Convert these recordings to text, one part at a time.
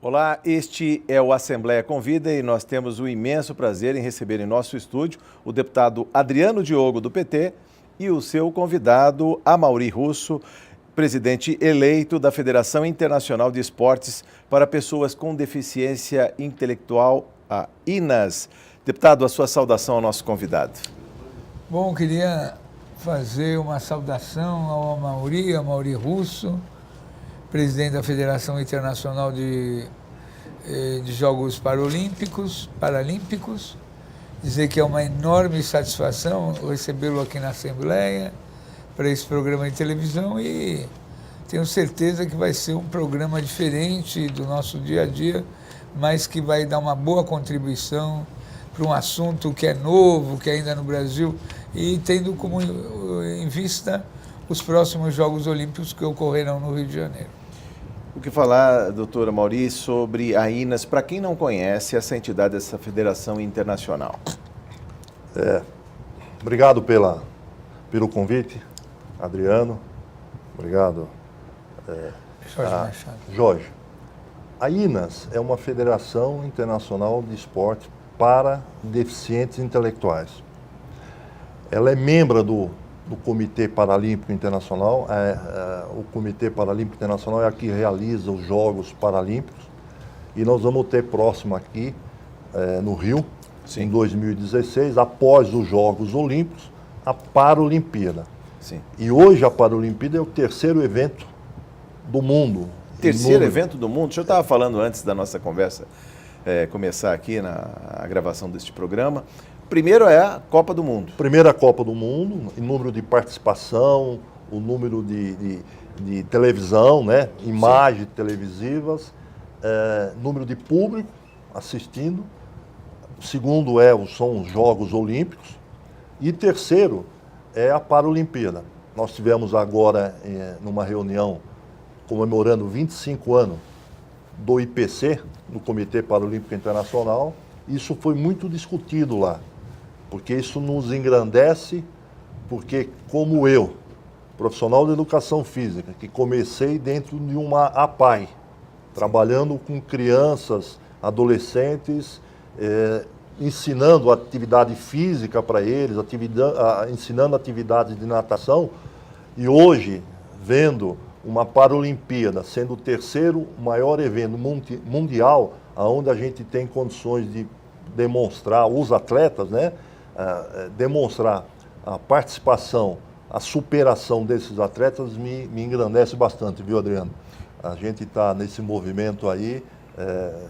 Olá, este é o Assembleia Convida e nós temos o imenso prazer em receber em nosso estúdio o deputado Adriano Diogo, do PT, e o seu convidado, Amaury Russo, presidente eleito da Federação Internacional de Esportes para Pessoas com Deficiência Intelectual, a INAS. Deputado, a sua saudação ao nosso convidado. Bom, queria fazer uma saudação ao Amaury Russo, presidente da Federação Internacional de Jogos Paralímpicos, dizer que é uma enorme satisfação recebê-lo aqui na Assembleia para esse programa de televisão e tenho certeza que vai ser um programa diferente do nosso dia a dia, mas que vai dar uma boa contribuição para um assunto que é novo, que é ainda no Brasil, e tendo como em vista os próximos Jogos Olímpicos que ocorrerão no Rio de Janeiro. O que falar, doutor Amaury, sobre a INAS, para quem não conhece essa entidade, essa federação internacional? Obrigado pelo convite, Adriano. Obrigado, Jorge. A INAS é uma federação internacional de esporte para deficientes intelectuais. Ela é membro do Comitê Paralímpico Internacional. O Comitê Paralímpico Internacional é a que realiza os Jogos Paralímpicos. E nós vamos ter próximo aqui, no Rio, em 2016, após os Jogos Olímpicos, a Paralimpíada. Sim. E hoje a Paralimpíada é o terceiro evento do mundo. Terceiro evento do mundo? O senhor estava falando antes da nossa conversa começar aqui a gravação deste programa. Primeiro é a Copa do Mundo. Primeira Copa do Mundo, em número de participação, o número de televisão, né? Imagens televisivas, número de público assistindo. Segundo são os Jogos Olímpicos. E terceiro é a Paralimpíada. Nós tivemos agora, numa reunião, comemorando 25 anos do IPC, do Comitê Paralímpico Internacional. Isso foi muito discutido lá, porque isso nos engrandece, porque como eu, profissional de educação física, que comecei dentro de uma APAE, trabalhando com crianças, adolescentes, ensinando atividade física para eles, ensinando atividades de natação, e hoje, vendo uma Paralimpíada sendo o terceiro maior evento mundial, onde a gente tem condições de demonstrar, os atletas, né, demonstrar a participação, a superação desses atletas, me engrandece bastante, viu, Adriano? A gente está nesse movimento aí,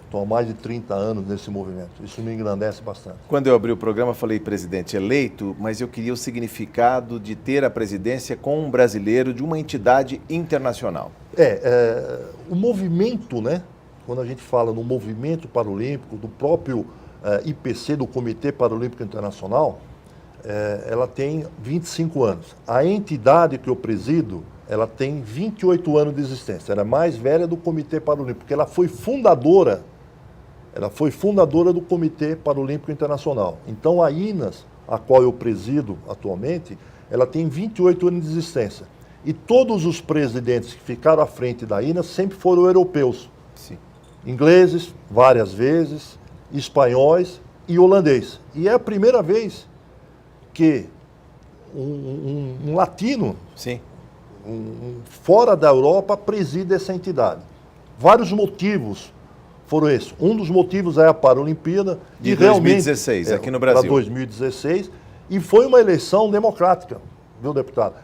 estou há mais de 30 anos nesse movimento, isso me engrandece bastante. Quando eu abri o programa, falei presidente eleito, mas eu queria o significado de ter a presidência com um brasileiro de uma entidade internacional. O movimento, né? Quando a gente fala no movimento paralímpico, do próprio IPC, do Comitê Paralímpico Internacional, ela tem 25 anos. A entidade que eu presido, ela tem 28 anos de existência. Ela é mais velha do Comitê Paralímpico, porque ela foi fundadora do Comitê Paralímpico Internacional. Então a INAS, a qual eu presido atualmente, ela tem 28 anos de existência. E todos os presidentes que ficaram à frente da INAS sempre foram europeus. Sim. Ingleses, várias vezes, espanhóis e holandês. E é a primeira vez que um latino, sim, fora da Europa, preside essa entidade. Vários motivos foram esses. Um dos motivos é a Paralimpíada. De 2016, aqui no Brasil. Para 2016. E foi uma eleição democrática, viu, deputado?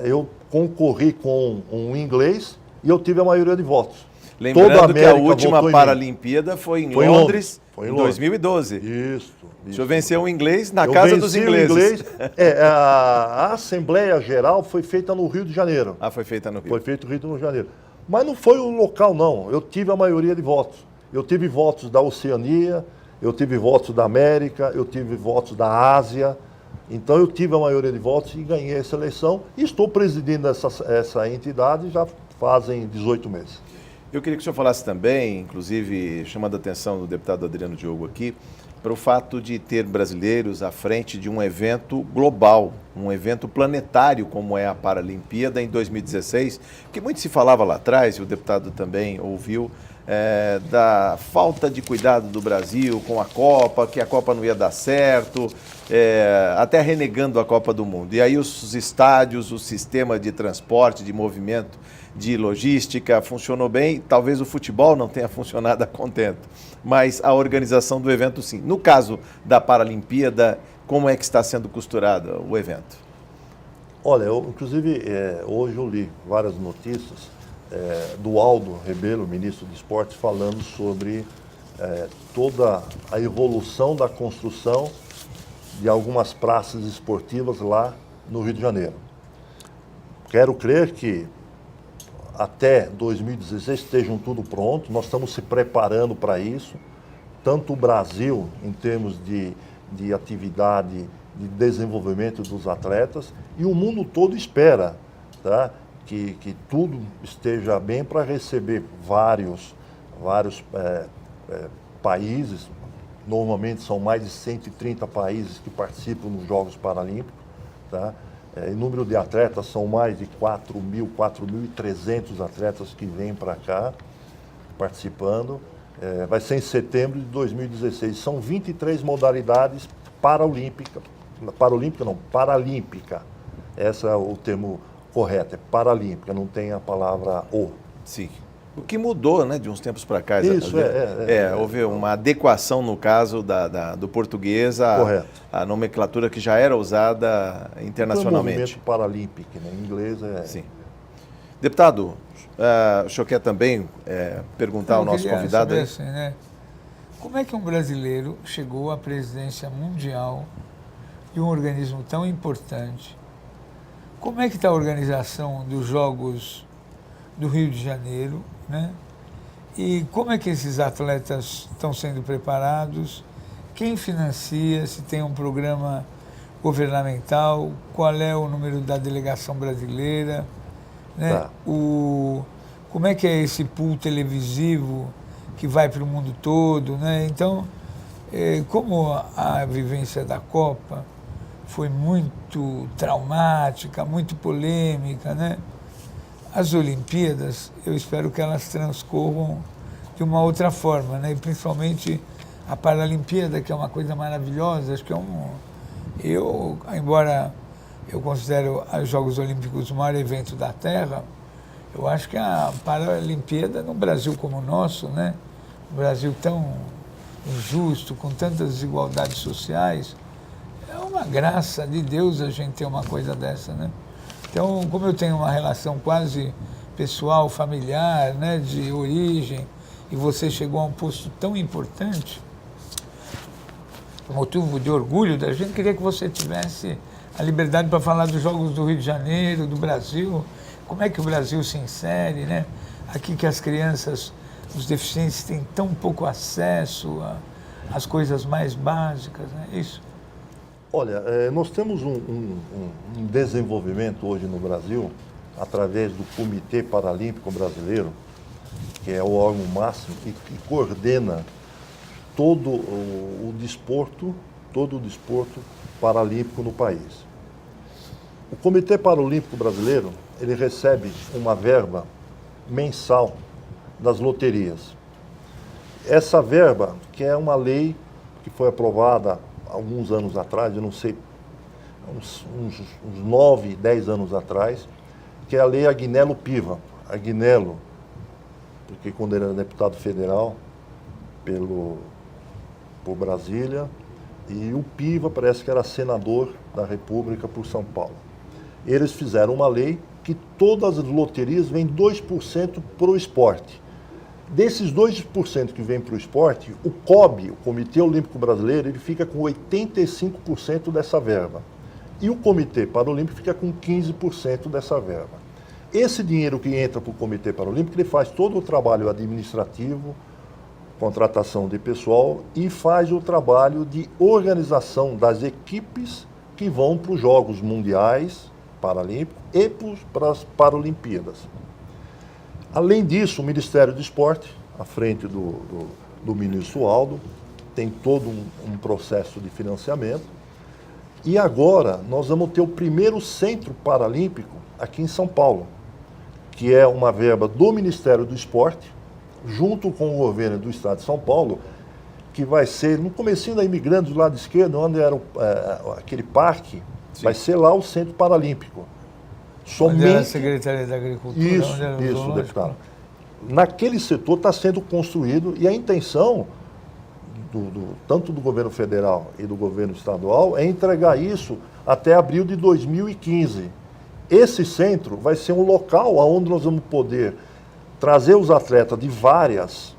Eu concorri com um inglês e eu tive a maioria de votos. Lembrando que a última Paralimpíada foi em Londres, em 2012. Isso. O senhor venceu o inglês na casa dos ingleses. A Assembleia Geral foi feita no Rio de Janeiro. Ah, foi feita no Rio. Foi feita no Rio de Janeiro. Mas não foi o local, não. Eu tive a maioria de votos. Eu tive votos da Oceania, eu tive votos da América, eu tive votos da Ásia. Então eu tive a maioria de votos e ganhei essa eleição. E estou presidindo essa entidade já fazem 18 meses. Eu queria que o senhor falasse também, inclusive chamando a atenção do deputado Adriano Diogo aqui, para o fato de ter brasileiros à frente de um evento global, um evento planetário como é a Paralimpíada em 2016, que muito se falava lá atrás, e o deputado também ouviu, da falta de cuidado do Brasil com a Copa, que a Copa não ia dar certo, até renegando a Copa do Mundo. E aí os estádios, o sistema de transporte, de movimento, de logística funcionou bem, talvez o futebol não tenha funcionado a contento, mas a organização do evento sim. No caso da Paralimpíada, como é que está sendo costurado o evento? Olha, inclusive hoje eu li várias notícias do Aldo Rebelo, ministro de Esportes, falando sobre toda a evolução da construção de algumas praças esportivas lá no Rio de Janeiro. Quero crer que até 2016 estejam tudo pronto, nós estamos se preparando para isso, tanto o Brasil, em termos de atividade, de desenvolvimento dos atletas, e o mundo todo espera, tá? Que tudo esteja bem para receber vários países, normalmente são mais de 130 países que participam nos Jogos Paralímpicos, tá? Em número de atletas, são mais de 4.300 atletas que vêm para cá participando. Vai ser em setembro de 2016. São 23 modalidades paralímpica. Esse é o termo correto, é paralímpica, não tem a palavra o. Sim. O que mudou, né, de uns tempos para cá. Isso, houve uma adequação, no caso do português, à nomenclatura que já era usada internacionalmente. O movimento paralímpico, né? Em inglês Sim. Deputado, o senhor quer também perguntar ao nosso convidado aí? Assim, né? Como é que um brasileiro chegou à presidência mundial de um organismo tão importante? Como é que está a organização dos Jogos do Rio de Janeiro, né? E como é que esses atletas estão sendo preparados? Quem financia? Se tem um programa governamental? Qual é o número da delegação brasileira? Né? Tá. Como é que é esse pool televisivo que vai para o mundo todo, né? Então, como a vivência da Copa foi muito traumática, muito polêmica, né? As Olimpíadas, eu espero que elas transcorram de uma outra forma, né? E principalmente a Paralimpíada, que é uma coisa maravilhosa, acho que embora eu considere os Jogos Olímpicos o maior evento da Terra, eu acho que a Paralimpíada, num Brasil como o nosso, né? Um Brasil tão injusto, com tantas desigualdades sociais, é uma graça de Deus a gente ter uma coisa dessa, né? Então, como eu tenho uma relação quase pessoal, familiar, né, de origem, e você chegou a um posto tão importante, motivo de orgulho da gente, queria que você tivesse a liberdade para falar dos Jogos do Rio de Janeiro, do Brasil, como é que o Brasil se insere, né? Aqui que as crianças, os deficientes têm tão pouco acesso às coisas mais básicas, né? Isso. Olha, nós temos um desenvolvimento hoje no Brasil, através do Comitê Paralímpico Brasileiro, que é o órgão máximo que coordena todo o desporto paralímpico no país. O Comitê Paralímpico Brasileiro, ele recebe uma verba mensal das loterias. Essa verba, que é uma lei que foi aprovada alguns anos atrás, eu não sei, uns 9, 10 anos atrás, que é a lei Agnello-Piva. Agnello, porque quando ele era deputado federal por Brasília, e o Piva parece que era senador da República por São Paulo. Eles fizeram uma lei que todas as loterias vêm 2% para o esporte. Desses 2% que vem para o esporte, o COB, o Comitê Olímpico Brasileiro, ele fica com 85% dessa verba. E o Comitê Paralímpico fica com 15% dessa verba. Esse dinheiro que entra para o Comitê Paralímpico, ele faz todo o trabalho administrativo, contratação de pessoal e faz o trabalho de organização das equipes que vão para os Jogos Mundiais Paralímpicos e para as Paralimpíadas. Além disso, o Ministério do Esporte, à frente do ministro Aldo, tem todo um processo de financiamento E agora nós vamos ter o primeiro centro paralímpico aqui em São Paulo, que é uma verba do Ministério do Esporte, junto com o governo do Estado de São Paulo, que vai ser, no comecinho da Imigrantes, do lado esquerdo, onde era aquele parque, Sim. vai ser lá o Centro Paralímpico. Onde era a Secretaria da Agricultura, onde era o Isso, zoológico. deputado. Naquele setor está sendo construído e a intenção, tanto do governo federal e do governo estadual, é entregar isso até abril de 2015. Esse centro vai ser um local onde nós vamos poder trazer os atletas de várias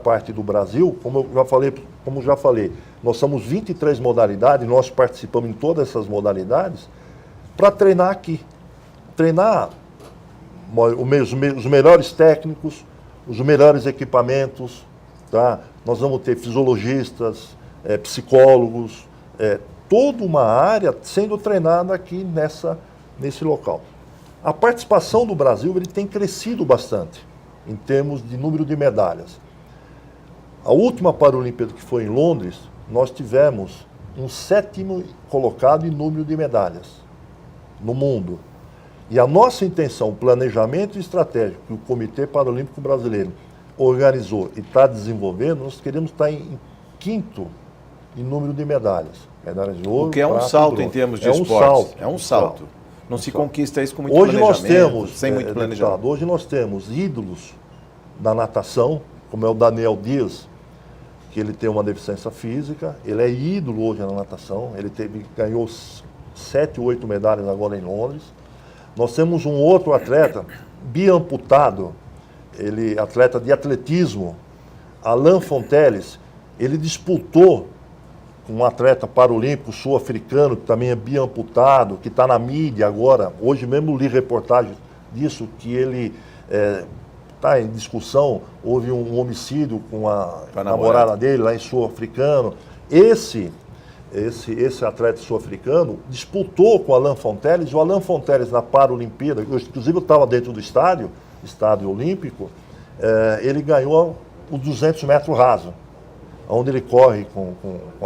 partes do Brasil, como já falei, nós somos 23 modalidades, nós participamos em todas essas modalidades, para treinar aqui. Treinar os melhores técnicos, os melhores equipamentos, tá? Nós vamos ter fisiologistas, psicólogos, toda uma área sendo treinada aqui nesse local. A participação do Brasil ele tem crescido bastante em termos de número de medalhas. A última Paralimpíada, que foi em Londres, nós tivemos um 7º colocado em número de medalhas no mundo. E a nossa intenção, o planejamento estratégico que o Comitê Paralímpico Brasileiro organizou e está desenvolvendo, nós queremos estar em 5º em número de medalhas. Medalhas de ouro, o que é um prata, salto bronze. em termos de É esportes. É um salto. salto. Não se conquista isso com muito Hoje nós planejamento, temos, sem muito planejamento. deputado, hoje nós temos ídolos da natação, como é o Daniel Dias, que ele tem uma deficiência física, ele é ídolo hoje na natação, ganhou 7, 8 medalhas agora em Londres. Nós temos um outro atleta, biamputado, ele atleta de atletismo, Alain Fonteles, ele disputou com um atleta paralímpico sul-africano, que também é biamputado, que está na mídia agora. Hoje mesmo li reportagem disso, que ele está em discussão, houve um homicídio com a namorada dele lá em sul-africano. Esse atleta sul-africano disputou com o Alain Fonteles, e o Alain Fonteles na Paralimpíada, inclusive eu estava dentro do estádio olímpico, ele ganhou os 200 metros raso, onde ele corre com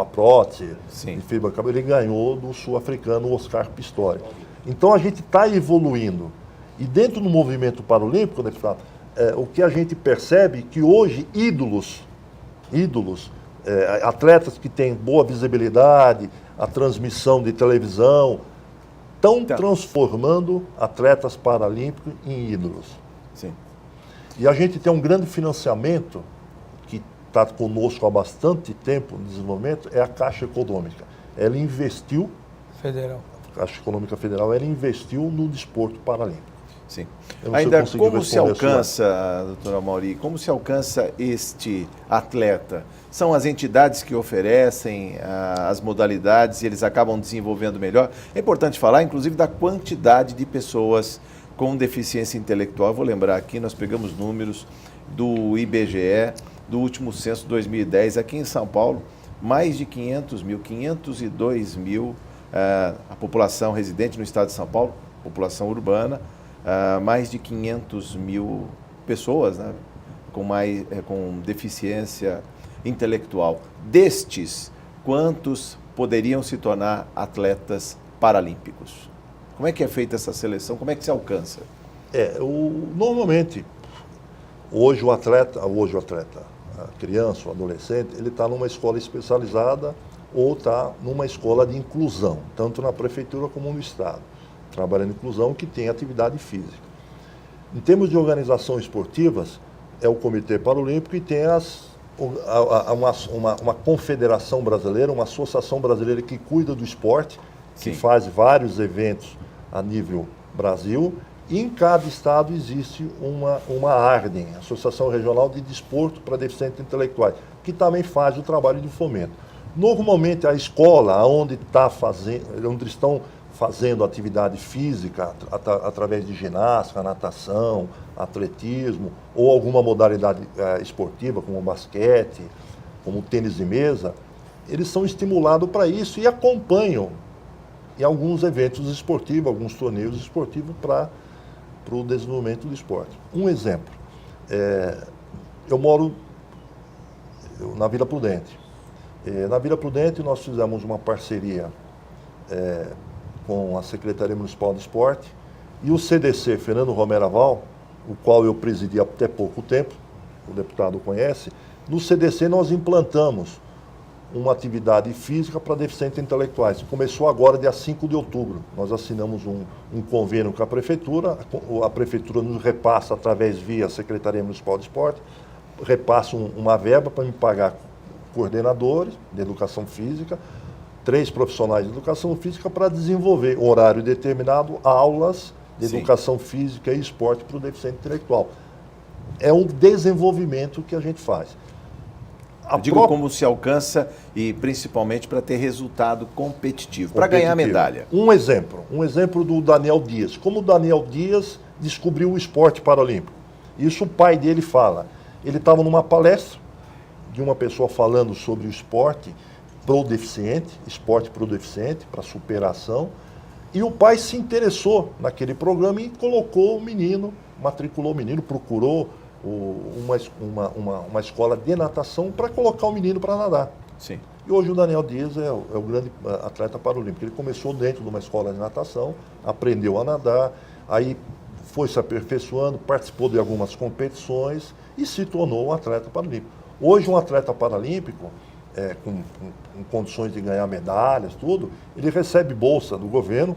a prótese de fibra de cabelo, ele ganhou do sul-africano Oscar Pistori. Então a gente está evoluindo. E dentro do movimento paralímpico, né, o que a gente percebe é que hoje ídolos, atletas que têm boa visibilidade, a transmissão de televisão, estão transformando atletas paralímpicos em ídolos. Sim. E a gente tem um grande financiamento que está conosco há bastante tempo no desenvolvimento, é a Caixa Econômica. Ela investiu, a Caixa Econômica Federal, ela investiu no desporto paralímpico. Sim. Ainda como se alcança, doutora Amauri, como se alcança este atleta? São as entidades que oferecem as modalidades e eles acabam desenvolvendo melhor? É importante falar, inclusive, da quantidade de pessoas com deficiência intelectual. Eu vou lembrar aqui, nós pegamos números do IBGE, do último censo 2010, aqui em São Paulo, mais de 502 mil, a população residente no estado de São Paulo, população urbana, mais de 500 mil pessoas, né, com deficiência intelectual. Destes, quantos poderiam se tornar atletas paralímpicos? Como é que é feita essa seleção? Como é que se alcança? Normalmente, hoje o atleta, a criança, o adolescente, ele está numa escola especializada ou está numa escola de inclusão, tanto na prefeitura como no estado, trabalhando em inclusão, que tem atividade física. Em termos de organização esportivas, é o Comitê Paralímpico e tem uma confederação brasileira, uma associação brasileira que cuida do esporte, que faz vários eventos a nível Brasil, e em cada estado existe uma ARDEM, Associação Regional de Desporto para Deficientes Intelectuais, que também faz o trabalho de fomento. Normalmente a escola onde estão fazendo atividade física através de ginástica, natação, atletismo ou alguma modalidade esportiva como basquete, como tênis de mesa, eles são estimulados para isso e acompanham em alguns eventos esportivos, alguns torneios esportivos para o desenvolvimento do esporte. Um exemplo, eu moro na Vila Prudente. Na Vila Prudente nós fizemos uma parceria com a Secretaria Municipal de Esporte e o CDC Fernando Romero Aval, o qual eu presidi há até pouco tempo, o deputado conhece. No CDC nós implantamos uma atividade física para deficientes intelectuais. Começou agora, dia 5 de outubro. Nós assinamos um convênio com a Prefeitura nos repassa através via Secretaria Municipal de Esporte, repassa uma verba para me pagar coordenadores de educação física, 3 profissionais de educação física para desenvolver, horário determinado, aulas de educação física e esporte para o deficiente intelectual. É um desenvolvimento que a gente faz. Eu digo como se alcança e principalmente para ter resultado competitivo, para ganhar medalha. Um exemplo do Daniel Dias. Como o Daniel Dias descobriu o esporte paralímpico. Isso o pai dele fala. Ele estava numa palestra de uma pessoa falando sobre o esporte pro deficiente, esporte pro deficiente, para superação, e o pai se interessou naquele programa e colocou o menino, matriculou o menino, procurou uma escola de natação para colocar o menino para nadar. Sim. E hoje o Daniel Dias é o grande atleta paralímpico. Ele começou dentro de uma escola de natação, aprendeu a nadar, aí foi se aperfeiçoando, participou de algumas competições e se tornou um atleta paralímpico. Hoje um atleta paralímpico, com condições de ganhar medalhas, tudo, ele recebe bolsa do governo,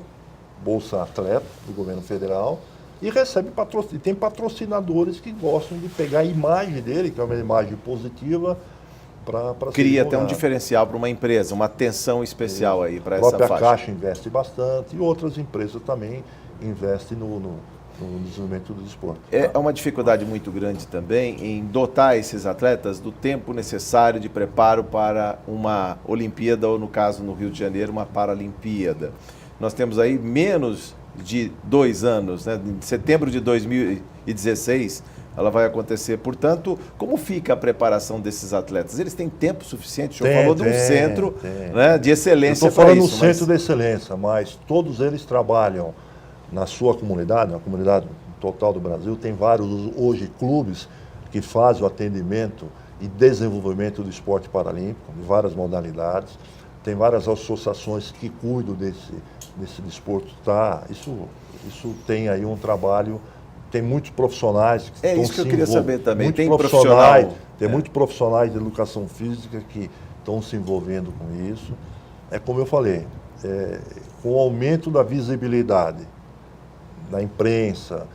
bolsa atleta do governo federal, e recebe patrocínio. Tem patrocinadores que gostam de pegar a imagem dele, que é uma imagem positiva, para cria até um diferencial para uma empresa, uma atenção especial aí para essa faixa. A própria Caixa investe bastante e outras empresas também investem no desenvolvimento do esporte. É uma dificuldade muito grande também em dotar esses atletas do tempo necessário de preparo para uma Olimpíada ou, no caso, no Rio de Janeiro, uma Paralimpíada. Nós temos aí menos de 2 anos, né? Em setembro de 2016 ela vai acontecer. Portanto, como fica a preparação desses atletas? Eles têm tempo suficiente? O senhor falou de um centro, né, de excelência. Eu estou falando do centro de excelência, mas todos eles trabalham na sua comunidade, na comunidade total do Brasil. Tem vários hoje clubes que fazem o atendimento e desenvolvimento do esporte paralímpico, de várias modalidades. Tem várias associações que cuidam desse desporto. Isso tem aí um trabalho, tem muitos profissionais que estão isso que eu queria saber também. Tem muitos profissionais de educação física que estão se envolvendo com isso. É como eu falei, com o aumento da visibilidade da imprensa,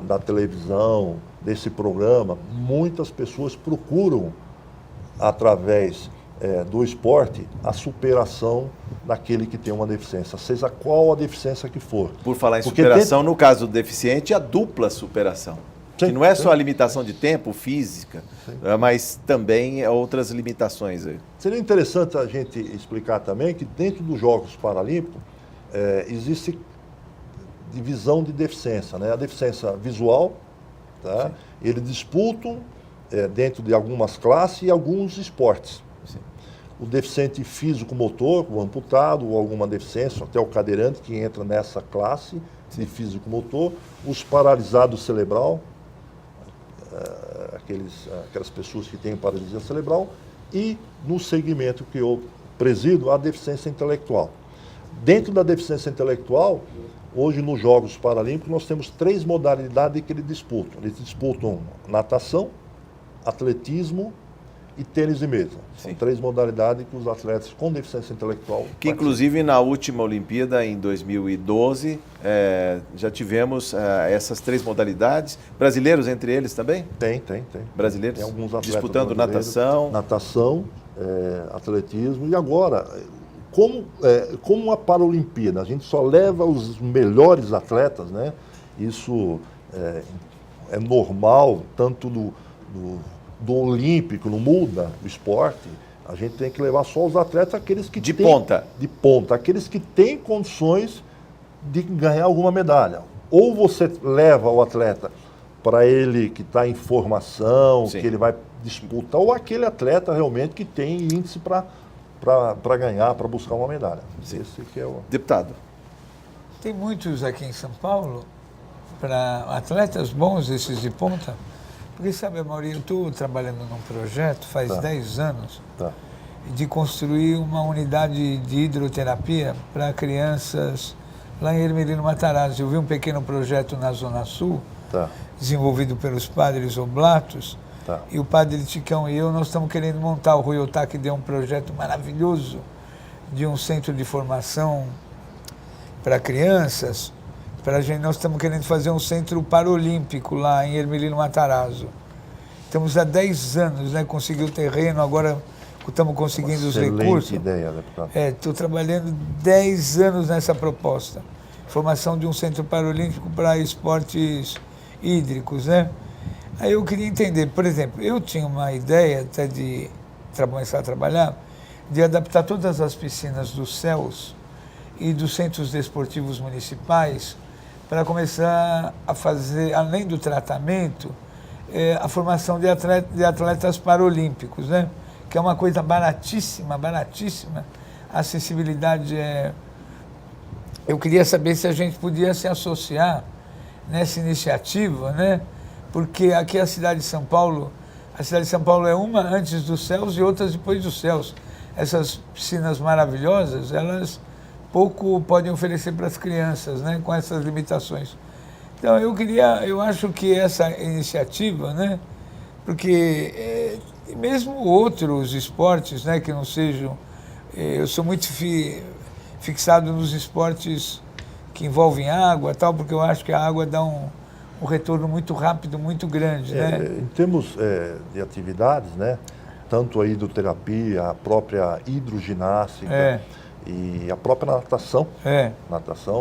da televisão, desse programa, muitas pessoas procuram, através do esporte, a superação daquele que tem uma deficiência, seja qual a deficiência que for. Por falar em superação, no caso do deficiente, a dupla superação. Sim, que não é só a limitação de tempo, física, mas também outras limitações aí. Seria interessante a gente explicar também que dentro dos Jogos Paralímpicos existe divisão de deficiência, né? A deficiência visual, tá? Eles disputam dentro de algumas classes e alguns esportes. Sim. O deficiente físico-motor, o amputado ou alguma deficiência, até o cadeirante que entra nessa classe de físico-motor, os paralisados cerebral, aquelas pessoas que têm paralisia cerebral, e no segmento que eu presido, a deficiência intelectual. Dentro da deficiência intelectual, hoje nos Jogos Paralímpicos, nós temos 3 modalidades que eles disputam. Eles disputam natação, atletismo e tênis de mesa. São 3 modalidades que os atletas com deficiência intelectual que, inclusive, na última Olimpíada, em 2012, já tivemos essas 3 modalidades. Brasileiros entre eles também? Tem. Brasileiros? Tem alguns atletas disputando natação. Natação, atletismo. E agora, como a Paralimpíada, a gente só leva os melhores atletas, né? Isso é normal, tanto do olímpico, não muda o esporte. A gente tem que levar só os atletas, aqueles que de ponta, aqueles que têm condições de ganhar alguma medalha. Ou você leva o atleta para ele que está em formação, que ele vai disputar, ou aquele atleta realmente que tem índice para ganhar, para buscar uma medalha. Sim. Esse que é o... Deputado. Tem muitos aqui em São Paulo, para atletas bons, esses de ponta, porque, sabe, Maurinho, eu estou trabalhando num projeto faz 10 anos, de construir uma unidade de hidroterapia para crianças lá em Hermelino Matarazzo. Eu vi um pequeno projeto na Zona Sul, Tá. desenvolvido pelos padres oblatos, Tá. e o padre Ticão e eu, nós estamos querendo montar, o Rui Otaki deu um projeto maravilhoso de um centro de formação para crianças, nós estamos querendo fazer um centro paralímpico lá em Hermelino Matarazzo. Estamos há 10 anos, né, conseguiu o terreno, agora estamos conseguindo os recursos. Ideia, deputado. Estou trabalhando 10 anos nessa proposta. Formação de um centro paralímpico para esportes hídricos, né? Aí eu queria entender, por exemplo, eu tinha uma ideia até de começar a trabalhar, de adaptar todas as piscinas dos céus e dos centros desportivos municipais para começar a fazer, além do tratamento, a formação de atletas paralímpicos, né? Que é uma coisa baratíssima, baratíssima. A acessibilidade é... Eu queria saber se a gente podia se associar nessa iniciativa, né? Porque aqui a cidade de São Paulo é uma antes dos céus e outras depois dos céus. Essas piscinas maravilhosas, elas pouco podem oferecer para as crianças, né? Com essas limitações. Então eu acho que essa iniciativa, né? Porque mesmo outros esportes, né, que não sejam... eu sou muito fixado nos esportes que envolvem água, tal, porque eu acho que a água dá um retorno muito rápido, muito grande, né? Em termos de atividades, né, tanto a hidroterapia, a própria hidroginástica e a própria natação,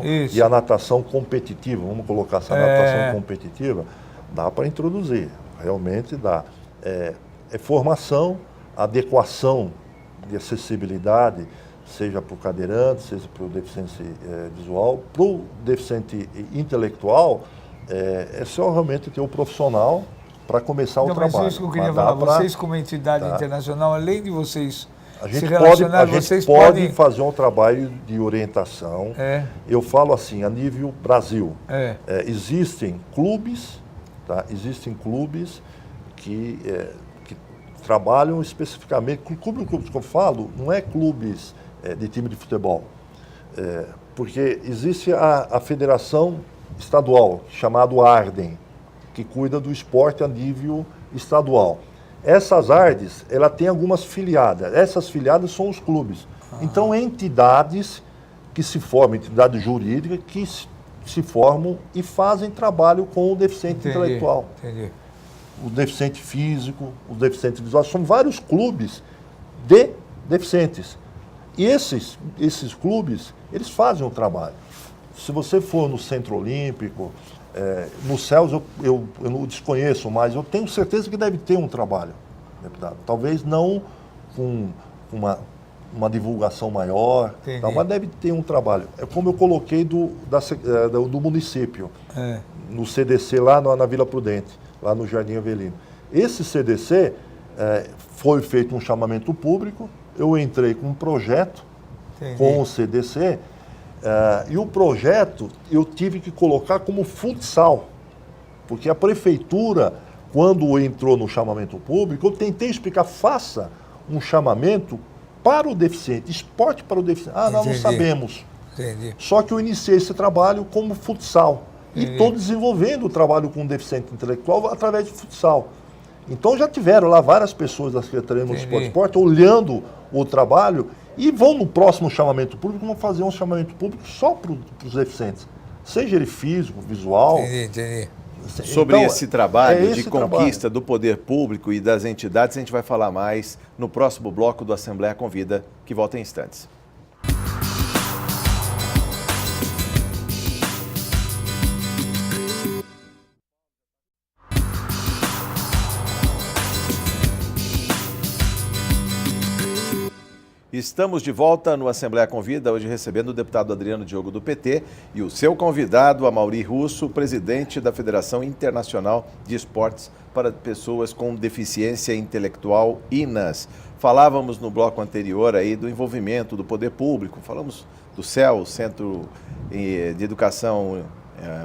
Isso. e a natação competitiva, vamos colocar essa natação competitiva, dá para introduzir, realmente dá. É formação, adequação de acessibilidade, seja para o cadeirante, seja para o deficiente visual, para o deficiente intelectual, é só realmente ter o profissional para começar o trabalho. Mas isso que eu queria falar, vocês como entidade internacional, além de vocês se a relacionar, gente pode fazer um trabalho de orientação. Eu falo assim, a nível Brasil, existem clubes, tá? Existem clubes que trabalham especificamente, clubes que eu falo, não é clubes de time de futebol, porque existe a federação estadual, chamado Arden, que cuida do esporte a nível estadual. Essas ARDES, ela tem algumas filiadas, essas filiadas são os clubes. Então, entidades que se formam, entidades jurídicas que se formam e fazem trabalho com o deficiente intelectual. Entendi. O deficiente físico, o deficiente visual, são vários clubes de deficientes. E esses clubes, eles fazem o trabalho. Se você for no Centro Olímpico, nos céus eu não desconheço, mas eu tenho certeza que deve ter um trabalho, deputado. Talvez não com uma divulgação maior, mas deve ter um trabalho. É como eu coloquei do município, no CDC lá na Vila Prudente, lá no Jardim Avelino. Esse CDC foi feito um chamamento público, eu entrei com um projeto com o CDC, e o projeto eu tive que colocar como futsal, porque a prefeitura, quando entrou no chamamento público, eu tentei explicar, faça um chamamento para o deficiente, esporte para o deficiente. Nós não sabemos. Só que eu iniciei esse trabalho como futsal. E estou desenvolvendo o trabalho com o deficiente intelectual através de futsal. Então já tiveram lá várias pessoas da Secretaria Municipal de Esporte olhando o trabalho e vão no próximo chamamento público, vão fazer um chamamento público só para os deficientes. Seja ele físico, visual. Sobre esse trabalho de conquista do poder público e das entidades, a gente vai falar mais no próximo bloco do Assembleia Convida, que volta em instantes. Estamos de volta no Assembleia Convida, hoje recebendo o deputado Adriano Diogo do PT e o seu convidado, Amaury Russo, presidente da Federação Internacional de Esportes para Pessoas com Deficiência Intelectual, INAS. Falávamos no bloco anterior aí do envolvimento do poder público, falamos do CEL, Centro de Educação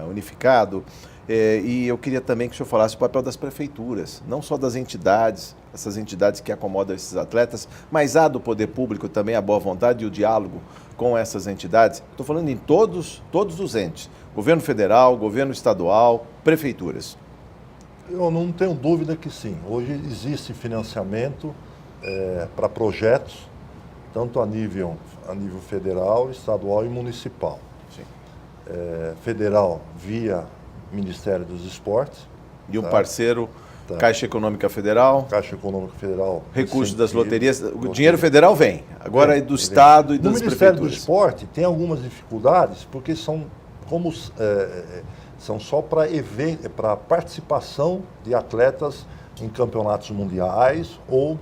Unificado, E eu queria também que o senhor falasse o papel das prefeituras, não só das entidades, essas entidades que acomodam esses atletas, mas há do poder público também a boa vontade e o diálogo com essas entidades. Estou falando em todos os entes, governo federal, governo estadual, prefeituras. Eu não tenho dúvida que sim. Hoje existe financiamento para projetos, tanto a nível federal, estadual e municipal. Sim. Federal via Ministério dos Esportes. E um parceiro, Caixa Econômica Federal. Caixa Econômica Federal. Recursos das loterias. O dinheiro federal vem, agora é do Estado e das prefeituras. No Ministério do Esporte tem algumas dificuldades, porque são só para participação de atletas em campeonatos mundiais ou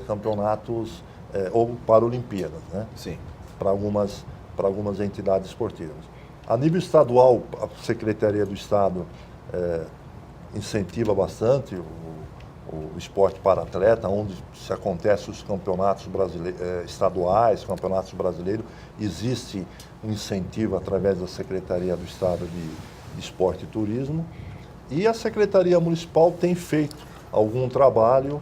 campeonatos ou Paralimpíadas, né? Sim. Para algumas entidades esportivas. A nível estadual, a Secretaria do Estado incentiva bastante o esporte para atleta, onde se acontecem os campeonatos estaduais, campeonatos brasileiros, existe um incentivo através da Secretaria do Estado de Esporte e Turismo, e a Secretaria Municipal tem feito algum trabalho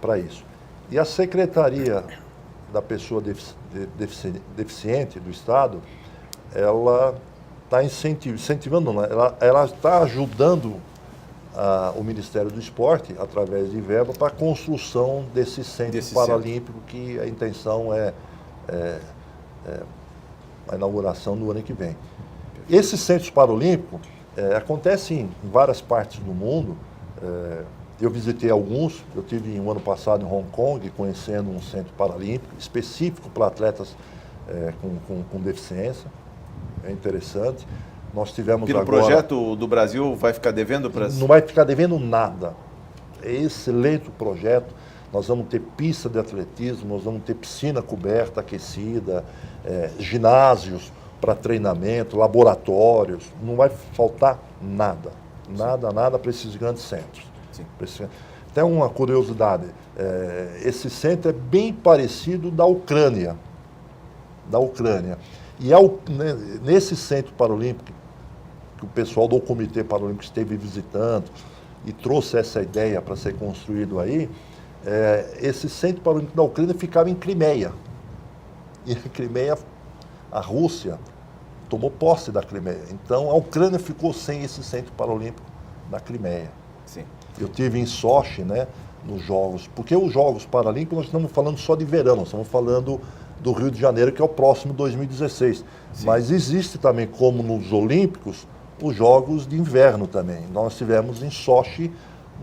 para isso. E a Secretaria da Pessoa Deficiente do Estado, ela está incentivando, ela está ajudando o Ministério do Esporte, através de verba, para a construção desse centro paralímpico, que a intenção é a inauguração no ano que vem. Esses centros paralímpicos acontecem em várias partes do mundo. Eu visitei alguns, eu estive no ano passado em Hong Kong, conhecendo um centro paralímpico específico para atletas com deficiência. É interessante. Nós tivemos agora... O projeto do Brasil vai ficar devendo para... Não vai ficar devendo nada. É excelente o projeto. Nós vamos ter pista de atletismo, nós vamos ter piscina coberta, aquecida, ginásios para treinamento, laboratórios. Não vai faltar nada. Nada para esses grandes centros. Sim. Até uma curiosidade, esse centro é bem parecido da Ucrânia. E nesse centro paralímpico, que o pessoal do Comitê Paralímpico esteve visitando e trouxe essa ideia para ser construído aí, esse centro paralímpico da Ucrânia ficava em Crimeia. E a Crimeia, a Rússia, tomou posse da Crimeia. Então a Ucrânia ficou sem esse centro paralímpico da Crimeia. Sim. Eu estive em Sochi, né, nos Jogos, porque os Jogos Paralímpicos nós estamos falando só de verão, nós estamos falando do Rio de Janeiro, que é o próximo 2016. Sim. Mas existe também, como nos Olímpicos, os Jogos de Inverno também. Nós tivemos em Sochi,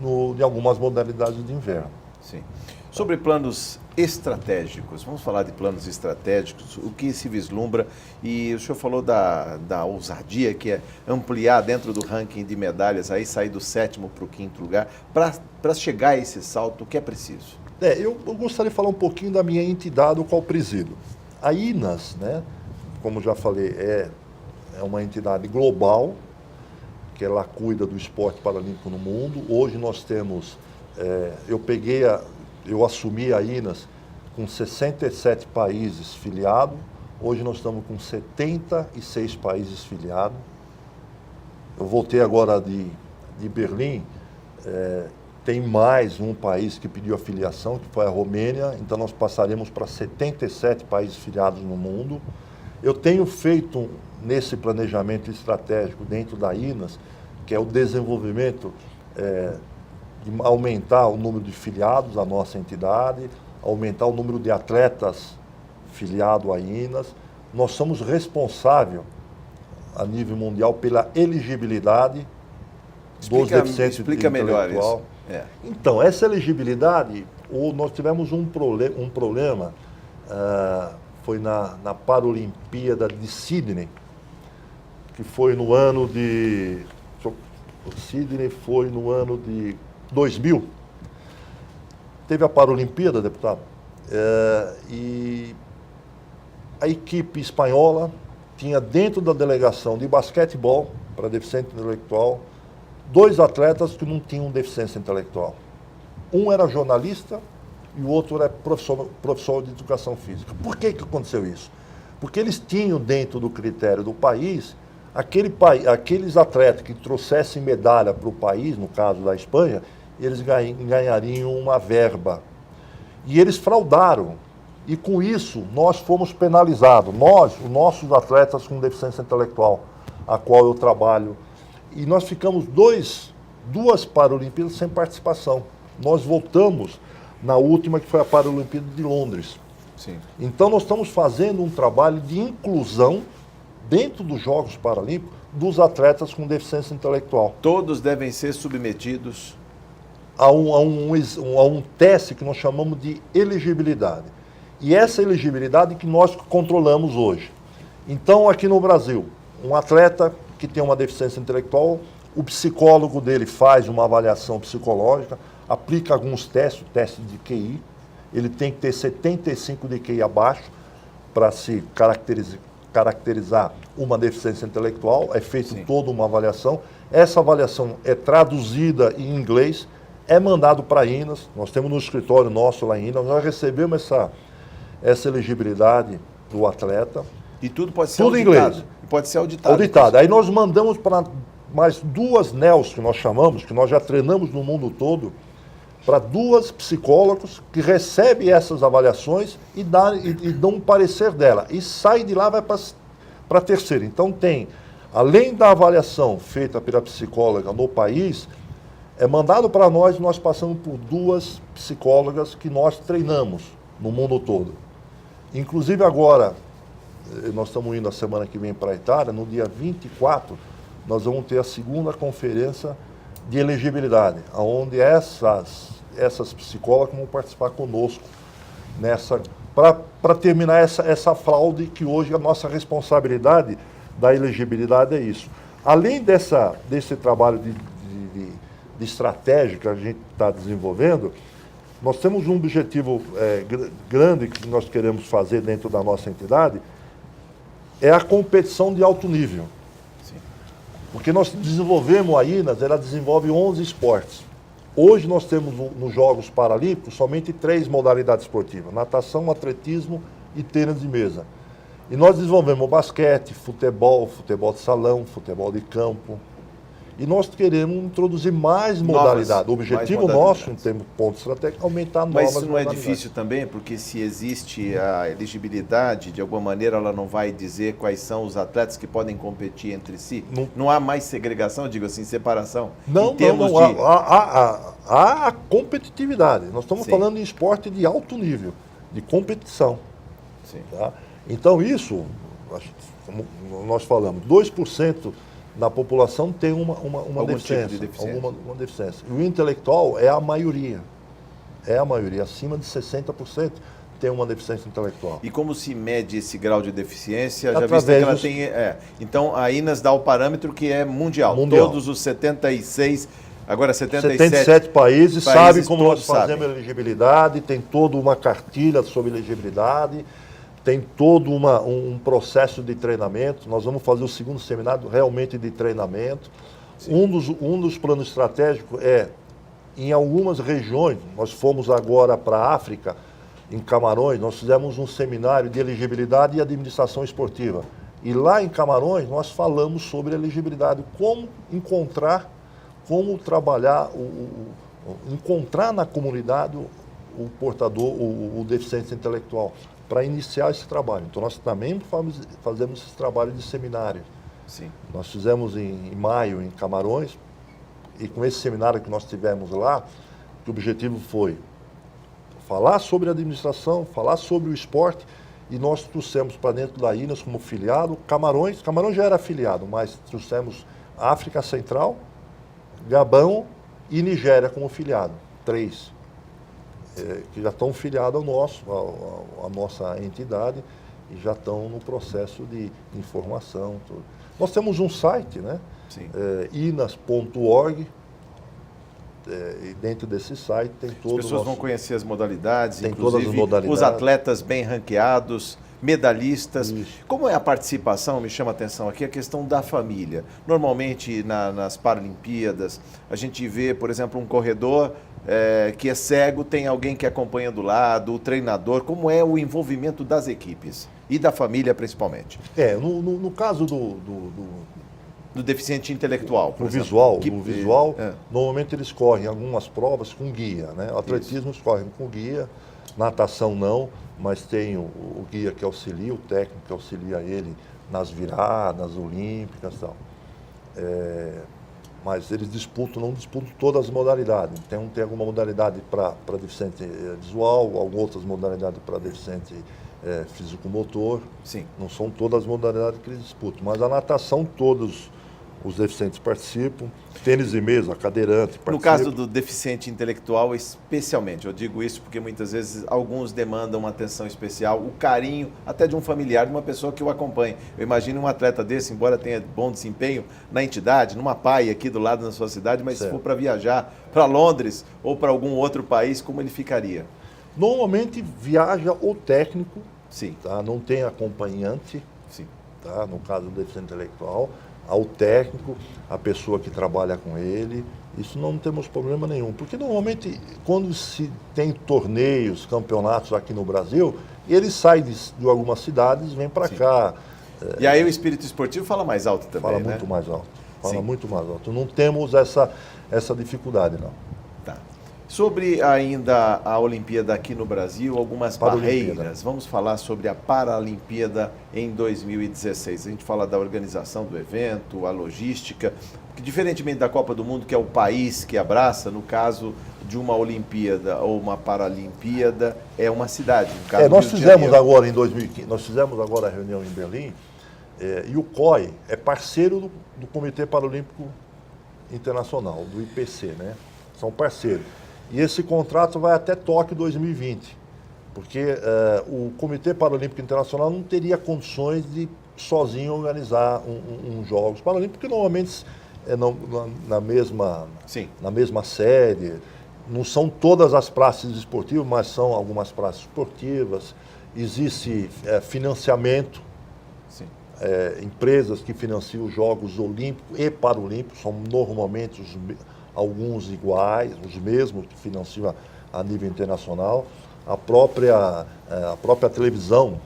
em algumas modalidades de inverno. Sim. Sobre planos estratégicos, vamos falar de planos estratégicos, o que se vislumbra, e o senhor falou da ousadia, que é ampliar dentro do ranking de medalhas, aí sair do 7º para o 5º lugar, para chegar a esse salto, o que é preciso? Eu gostaria de falar um pouquinho da minha entidade, o qual presido. A INAS, né, como já falei, é uma entidade global, que ela cuida do esporte paralímpico no mundo. Hoje nós temos, eu assumi a INAS com 67 países filiados. Hoje nós estamos com 76 países filiados. Eu voltei agora de Berlim. Tem mais um país que pediu a filiação, que foi a Romênia. Então nós passaremos para 77 países filiados no mundo. Eu tenho feito nesse planejamento estratégico dentro da INAS, que é o desenvolvimento de aumentar o número de filiados à nossa entidade, aumentar o número de atletas filiados à INAS. Nós somos responsáveis, a nível mundial, pela elegibilidade dos deficientes explica melhor isso. Então, essa elegibilidade, nós tivemos um problema, foi na Paralimpíada de Sydney, que foi no ano de... Sydney foi no ano de 2000. Teve a Paralimpíada, deputado, e a equipe espanhola tinha dentro da delegação de basquetebol para deficiente intelectual 2 atletas que não tinham deficiência intelectual. Um era jornalista e o outro era professor de educação física. Por que aconteceu isso? Porque eles tinham dentro do critério do país aqueles atletas que trouxessem medalha para o país, no caso da Espanha, eles ganhariam uma verba. E eles fraudaram. E com isso, nós fomos penalizados. Os nossos atletas com deficiência intelectual, a qual eu trabalho. E nós ficamos duas Paralimpíadas sem participação. Nós voltamos na última, que foi a Paralimpíada de Londres. Sim. Então, nós estamos fazendo um trabalho de inclusão dentro dos Jogos Paralímpicos dos atletas com deficiência intelectual. Todos devem ser submetidos a um teste que nós chamamos de elegibilidade. E essa elegibilidade que nós controlamos hoje. Então, aqui no Brasil, um atleta que tem uma deficiência intelectual, o psicólogo dele faz uma avaliação psicológica, aplica alguns testes, o teste de QI, ele tem que ter 75 de QI abaixo para se caracterizar uma deficiência intelectual, é feita toda uma avaliação, essa avaliação é traduzida em inglês, é mandado para a INAS, nós temos no escritório nosso lá em INAS, nós recebemos essa elegibilidade do atleta. E tudo pode ser tudo auditado. Inglês. Pode ser auditado. Auditado. Aí nós mandamos para mais 2 NELs, que nós chamamos, que nós já treinamos no mundo todo, para 2 psicólogos que recebem essas avaliações e dão um parecer dela. E sai de lá, vai para a terceira. Então tem, além da avaliação feita pela psicóloga no país, é mandado para nós passamos por 2 psicólogas que nós treinamos no mundo todo. Inclusive agora, nós estamos indo a semana que vem para a Itália, no dia 24, nós vamos ter a 2ª conferência de elegibilidade, onde essas psicólogas vão participar conosco para terminar essa fraude, que hoje a nossa responsabilidade da elegibilidade é isso. Além desse trabalho de estratégia que a gente está desenvolvendo, nós temos um objetivo grande que nós queremos fazer dentro da nossa entidade, é a competição de alto nível. Sim. Porque nós desenvolvemos a INAS, ela desenvolve 11 esportes. Hoje nós temos nos Jogos Paralímpicos somente 3 modalidades esportivas, natação, atletismo e tênis de mesa. E nós desenvolvemos basquete, futebol de salão, futebol de campo. E nós queremos introduzir mais modalidades. O objetivo nosso, em termos de ponto estratégico, é aumentar novas modalidades. Mas isso não é difícil também, porque se existe a elegibilidade, de alguma maneira ela não vai dizer quais são os atletas que podem competir entre si? Não há mais segregação, digo assim, separação? Não. Há a competitividade. Nós estamos falando em esporte de alto nível, de competição. Sim. Tá? Então isso, nós falamos, 2% da população tem uma deficiência, tipo de deficiência. uma deficiência. E o intelectual é a maioria. É a maioria. Acima de 60% tem uma deficiência intelectual. E como se mede esse grau de deficiência? Já visto que ela tem... Então, a INAS dá o parâmetro que é mundial. Todos os 76... Agora 77 países sabem como nós fazemos elegibilidade, tem toda uma cartilha sobre elegibilidade, tem todo um processo de treinamento. Nós vamos fazer o 2º seminário realmente de treinamento. Um dos planos estratégicos em algumas regiões, nós fomos agora para a África, em Camarões, nós fizemos um seminário de elegibilidade e administração esportiva. E lá em Camarões nós falamos sobre elegibilidade, como encontrar, como trabalhar, encontrar na comunidade o portador, o deficiente intelectual, para iniciar esse trabalho. Então, nós também fazemos esse trabalho de seminário. Sim. Nós fizemos em maio, em Camarões, e com esse seminário que nós tivemos lá, o objetivo foi falar sobre a administração, falar sobre o esporte, e nós trouxemos para dentro da INAS como filiado Camarões já era filiado, mas trouxemos África Central, Gabão e Nigéria como filiado, 3. Que já estão filiados à nossa entidade e já estão no processo de informação. Tudo. Nós temos um site, né? inas.org, e dentro desse site tem todo As pessoas vão conhecer as modalidades, tem inclusive todas as modalidades. Os atletas bem ranqueados, medalhistas. Isso. Como é a participação, me chama a atenção aqui, a questão da família. Normalmente, nas Paralimpíadas, a gente vê, por exemplo, um corredor que é cego, tem alguém que acompanha do lado, o treinador. Como é o envolvimento das equipes e da família, principalmente? No caso Do deficiente intelectual, por No exemplo. visual, Que- no visual, é. normalmente eles correm algumas provas com guia, né? O atletismo eles correm com guia, natação não, mas tem o guia que auxilia, o técnico que auxilia ele nas viradas olímpicas e tal. Mas eles não disputam todas as modalidades. Tem alguma modalidade para deficiente visual, algumas outras modalidades para deficiente físico-motor. Sim. Não são todas as modalidades que eles disputam, mas a natação todos os deficientes participam, tênis de mesa, cadeirante participa. No caso do deficiente intelectual, especialmente, eu digo isso porque muitas vezes alguns demandam uma atenção especial, o carinho até de um familiar, de uma pessoa que o acompanhe. Eu imagino um atleta desse, embora tenha bom desempenho na entidade, numa PAI aqui do lado na sua cidade, mas Certo. se for para viajar para Londres ou para algum outro país, como ele ficaria? Normalmente viaja o técnico, Sim, tá? Não tem acompanhante, sim. tá? No caso do deficiente intelectual, ao técnico, a pessoa que trabalha com ele, isso não temos problema nenhum. Porque normalmente, quando se tem torneios, campeonatos aqui no Brasil, ele sai de algumas cidades, vem para cá, E aí o espírito esportivo fala mais alto também, fala né? muito mais alto. Fala Sim. muito mais alto. Não temos essa dificuldade, não. Tá. Sobre ainda a Olimpíada aqui no Brasil, algumas Paralimpíada. barreiras. Vamos falar sobre a Paralimpíada em 2016. A gente fala da organização do evento, a logística, que diferentemente da Copa do Mundo, que é o país que abraça, no caso de uma Olimpíada ou uma Paralimpíada, é uma cidade. No caso do Nós Rio de fizemos Janeiro. agora em 2015, nós fizemos agora a reunião em Berlim, e o COI é parceiro do Comitê Paralímpico Internacional, do IPC, né? São parceiros. E esse contrato vai até Tóquio 2020, porque o Comitê Paralímpico Internacional não teria condições de sozinho organizar um Jogos Paralímpicos, porque normalmente na Sim. mesma sede, não são todas as praças esportivas, mas são algumas praças esportivas, existe financiamento, Sim. empresas que financiam os Jogos Olímpicos e Paralímpicos, são normalmente alguns iguais, os mesmos que financiam a nível internacional. A própria televisão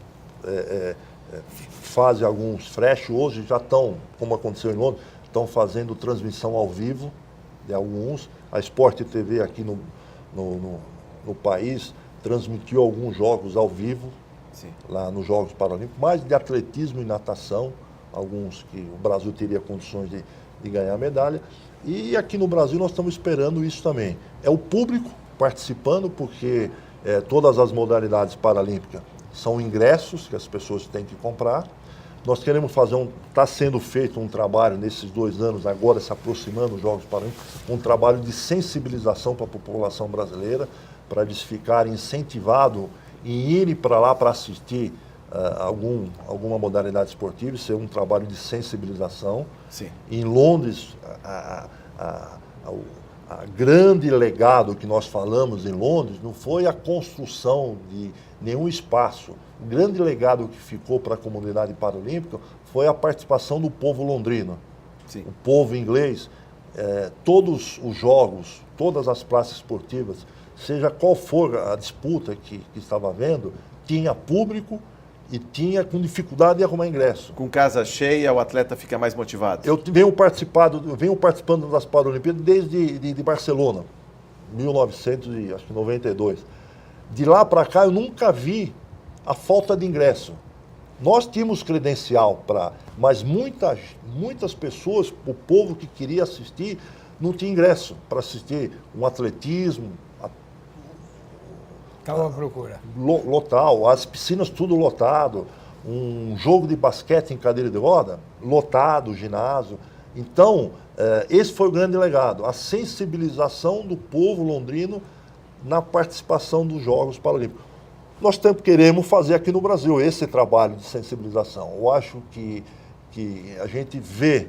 faz alguns flash, hoje já estão, como aconteceu em Londres, estão fazendo transmissão ao vivo de alguns. A Sport TV aqui no país transmitiu alguns jogos ao vivo, Sim. lá nos Jogos Paralímpicos, mais de atletismo e natação, alguns que o Brasil teria condições de ganhar medalha. E aqui no Brasil nós estamos esperando isso também. É o público participando, porque todas as modalidades paralímpicas são ingressos que as pessoas têm que comprar. Nós queremos está sendo feito um trabalho nesses 2 anos, agora se aproximando dos Jogos Paralímpicos, um trabalho de sensibilização para a população brasileira, para eles ficarem incentivados em irem para lá para assistir alguma modalidade esportiva. Isso é um trabalho de sensibilização. Sim. Em Londres, a grande legado que nós falamos em Londres não foi a construção de nenhum espaço. O grande legado que ficou para a comunidade paralímpica foi a participação do povo londrino. Sim. O povo inglês, todos os jogos, todas as praças esportivas, seja qual for a disputa que estava havendo, tinha público e tinha com dificuldade de arrumar ingresso. Com casa cheia, o atleta fica mais motivado. Eu venho participando das Paralimpíadas desde de Barcelona, 1992. De lá para cá eu nunca vi a falta de ingresso. Nós tínhamos credencial mas muitas pessoas, o povo que queria assistir, não tinha ingresso para assistir um atletismo, Estava à procura. lotal, as piscinas tudo lotado, um jogo de basquete em cadeira de roda, lotado, ginásio. Então, esse foi o grande legado, a sensibilização do povo londrino na participação dos Jogos Paralímpicos. Nós queremos fazer aqui no Brasil esse trabalho de sensibilização. Eu acho que a gente vê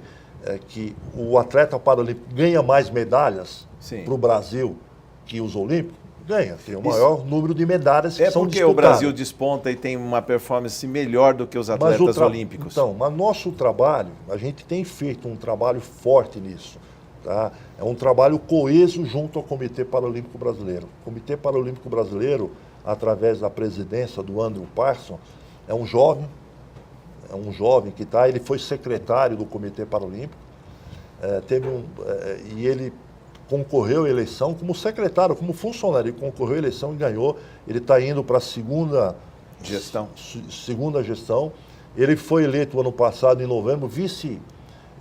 que o atleta paralímpico ganha mais medalhas para o Brasil que os olímpicos. Ganha, tem o maior número de medalhas que são disputadas. É porque o Brasil desponta e tem uma performance melhor do que os atletas olímpicos. Então, mas nosso trabalho, a gente tem feito um trabalho forte nisso. Tá? É um trabalho coeso junto ao Comitê Paralímpico Brasileiro. O Comitê Paralímpico Brasileiro, através da presidência do Andrew Parsons, é um jovem que ele foi secretário do Comitê Paralímpico, E ele concorreu à eleição como secretário, como funcionário. Ele concorreu à eleição e ganhou. Ele está indo para a segunda gestão. Ele foi eleito ano passado, em novembro,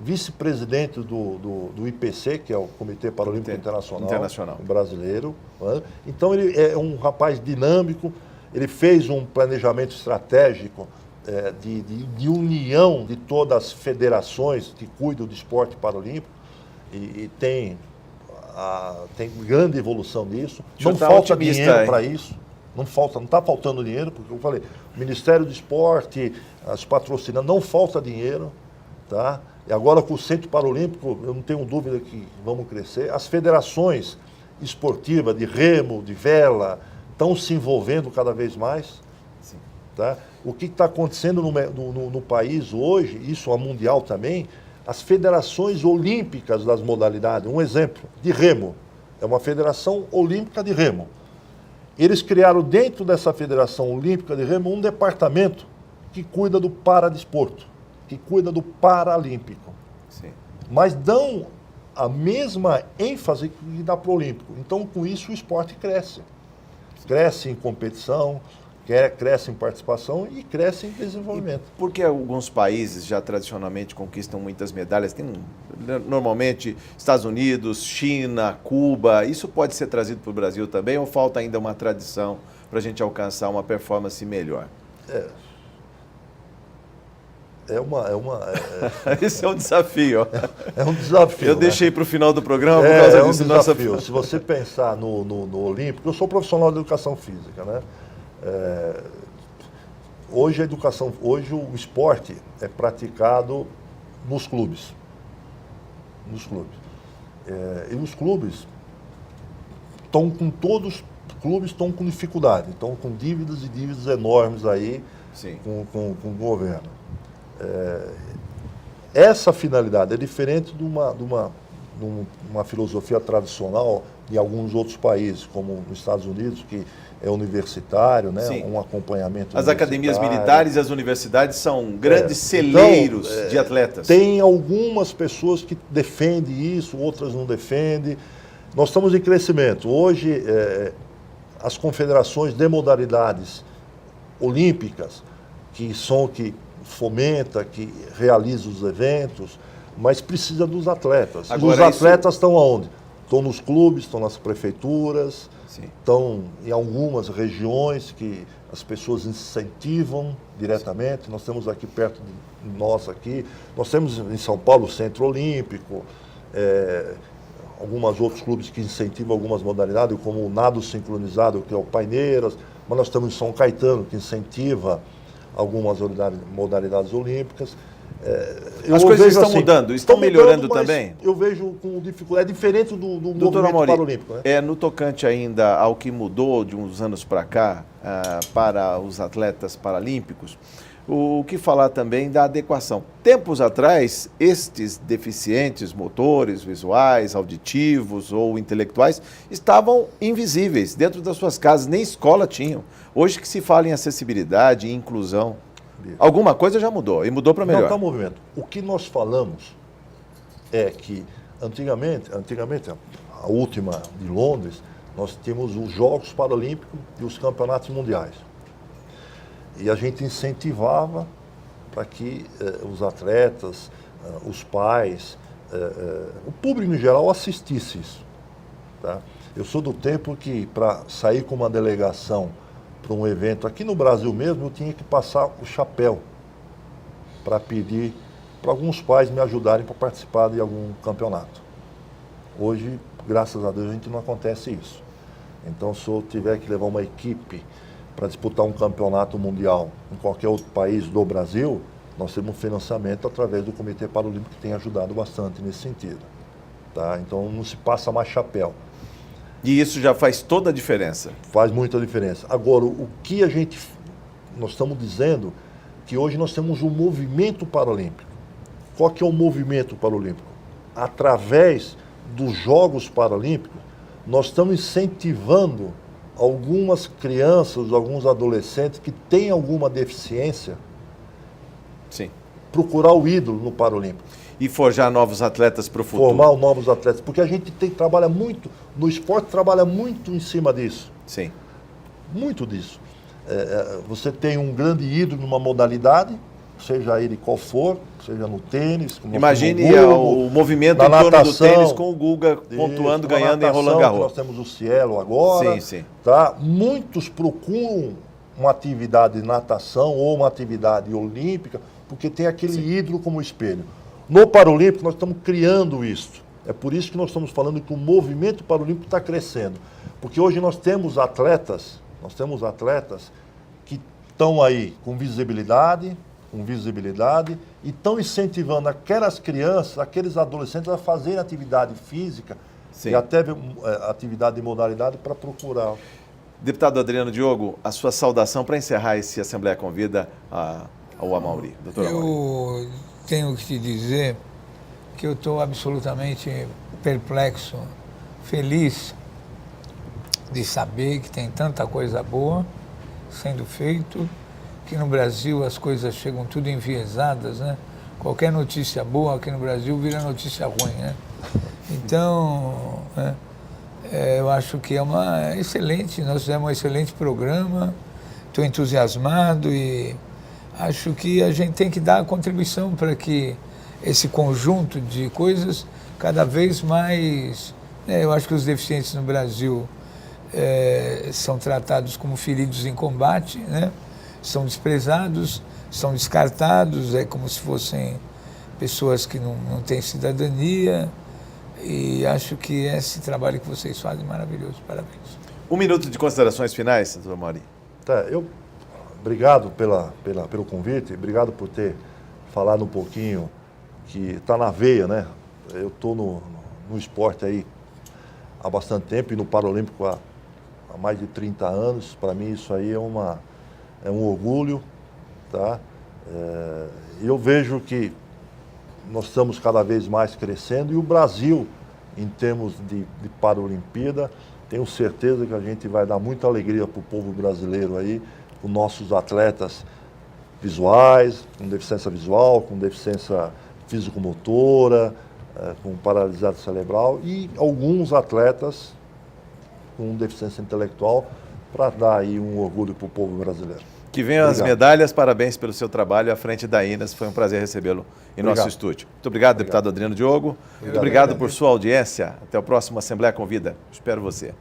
vice-presidente do IPC, que é o Comitê Paralímpico Internacional brasileiro. Né? Então, ele é um rapaz dinâmico. Ele fez um planejamento estratégico de união de todas as federações que cuidam do esporte paralímpico e tem grande evolução nisso. Não falta dinheiro para isso. Não está faltando dinheiro, porque eu falei, o Ministério do Esporte, as patrocinantes, não falta dinheiro, tá? E agora com o Centro Paralímpico, eu não tenho dúvida que vamos crescer. As federações esportivas de remo, de vela, estão se envolvendo cada vez mais. Sim. Tá? O que está acontecendo no país hoje, isso a mundial também, as federações olímpicas das modalidades. Um exemplo, de remo. É uma federação olímpica de remo. Eles criaram dentro dessa Federação Olímpica de Remo um departamento que cuida do paradesporto, que cuida do paralímpico. Sim. Mas dão a mesma ênfase que dá para o olímpico. Então, com isso, o esporte cresce. Cresce em competição, cresce em participação e cresce em desenvolvimento. Porque alguns países já tradicionalmente conquistam muitas medalhas, tem normalmente Estados Unidos, China, Cuba, isso pode ser trazido para o Brasil também ou falta ainda uma tradição para a gente alcançar uma performance melhor? Esse é um desafio. É um desafio. Eu deixei para o final do programa por causa disso. É um desafio. Se você pensar no Olímpico, eu sou profissional de educação física, né? Hoje o esporte é praticado nos clubes. E os clubes estão com dificuldade, estão com dívidas e dívidas enormes aí. Sim. Com o governo. Essa finalidade é diferente de uma filosofia tradicional de alguns outros países, como nos Estados Unidos, que é universitário, né? Um acompanhamento. As academias militares e as universidades são grandes celeiros de atletas. Tem algumas pessoas que defendem isso, outras não defendem. Nós estamos em crescimento. Hoje, as confederações de modalidades olímpicas, que fomenta, que realiza os eventos, mas precisa dos atletas. Agora, os atletas estão aonde? Estão nos clubes, estão nas prefeituras, estão em algumas regiões que as pessoas incentivam diretamente. Nós temos aqui perto de nós aqui, nós temos em São Paulo o Centro Olímpico, alguns outros clubes que incentivam algumas modalidades, como o nado sincronizado, que é o Paineiras, mas nós temos em São Caetano, que incentiva algumas modalidades olímpicas. As coisas estão mudando, estão melhorando também? Eu vejo com dificuldade, é diferente do movimento paralímpico. Né? No tocante ainda ao que mudou de uns anos para cá, para os atletas paralímpicos, o que falar também da adequação. Tempos atrás, estes deficientes motores, visuais, auditivos ou intelectuais estavam invisíveis dentro das suas casas, nem escola tinham. Hoje que se fala em acessibilidade e inclusão, alguma coisa já mudou, e mudou para melhor. Não, está movimento. O que nós falamos é que, antigamente, a última de Londres, nós tínhamos os Jogos Paralímpicos e os Campeonatos Mundiais. E a gente incentivava para que os atletas, os pais, o público em geral assistisse isso. Tá? Eu sou do tempo que, para sair com uma delegação para um evento aqui no Brasil mesmo, eu tinha que passar o chapéu para pedir para alguns pais me ajudarem para participar de algum campeonato. Hoje, graças a Deus, a gente não acontece isso. Então, se eu tiver que levar uma equipe para disputar um campeonato mundial em qualquer outro país do Brasil, nós temos um financiamento através do Comitê Paralímpico, que tem ajudado bastante nesse sentido. Tá? Então, não se passa mais chapéu. E isso já faz toda a diferença? Faz muita diferença. Agora, o que nós estamos dizendo que hoje nós temos um movimento paralímpico. Qual que é o movimento paralímpico? Através dos Jogos Paralímpicos, nós estamos incentivando algumas crianças, alguns adolescentes que têm alguma deficiência, procurar o ídolo no Paralímpico. e forjar novos atletas para o futuro. Formar novos atletas, porque a gente trabalha muito, no esporte trabalha muito em cima disso. Sim. Muito disso. Você tem um grande ídolo numa modalidade, seja ele qual for, seja no tênis, como Imagine o movimento na em torno natação, do tênis com o Guga pontuando, ganhando em Roland Garros. Nós temos o Cielo agora. Sim, sim. Tá? Muitos procuram uma atividade de natação ou uma atividade olímpica, porque tem aquele ídolo como espelho. No Paralímpico, nós estamos criando isso. É por isso que nós estamos falando que o movimento paralímpico está crescendo. Porque hoje nós temos atletas que estão aí com visibilidade e estão incentivando aquelas crianças, aqueles adolescentes a fazerem atividade física e até atividade de modalidade para procurar. Deputado Adriano Diogo, a sua saudação para encerrar esse Assembleia Convida ao Amaury. Doutor Amaury. Eu tenho que te dizer que eu estou absolutamente perplexo, feliz de saber que tem tanta coisa boa sendo feito, que no Brasil as coisas chegam tudo enviesadas, né? Qualquer notícia boa aqui no Brasil vira notícia ruim, né? Então, eu acho que é uma excelente, nós fizemos um excelente programa, estou entusiasmado e acho que a gente tem que dar a contribuição para que esse conjunto de coisas cada vez mais... eu acho que os deficientes no Brasil são tratados como feridos em combate, né? São desprezados, são descartados, como se fossem pessoas que não têm cidadania. E acho que esse trabalho que vocês fazem é maravilhoso. Parabéns. 1 minuto de considerações finais, doutor Amaury. Obrigado pelo convite, obrigado por ter falado um pouquinho, que está na veia, né? Eu estou no esporte aí há bastante tempo e no Paralímpico há mais de 30 anos. Para mim isso aí é um orgulho, tá? Eu vejo que nós estamos cada vez mais crescendo e o Brasil, em termos de Paralimpíada, tenho certeza que a gente vai dar muita alegria para o povo brasileiro aí, com nossos atletas visuais, com deficiência visual, com deficiência físico-motora, com paralisia cerebral e alguns atletas com deficiência intelectual, para dar aí um orgulho para o povo brasileiro. Que venham as medalhas, parabéns pelo seu trabalho à frente da INAS, foi um prazer recebê-lo em nosso estúdio. Muito obrigado, deputado Adriano Diogo. Muito obrigado por sua audiência. Até o próximo Assembleia Convida. Espero você.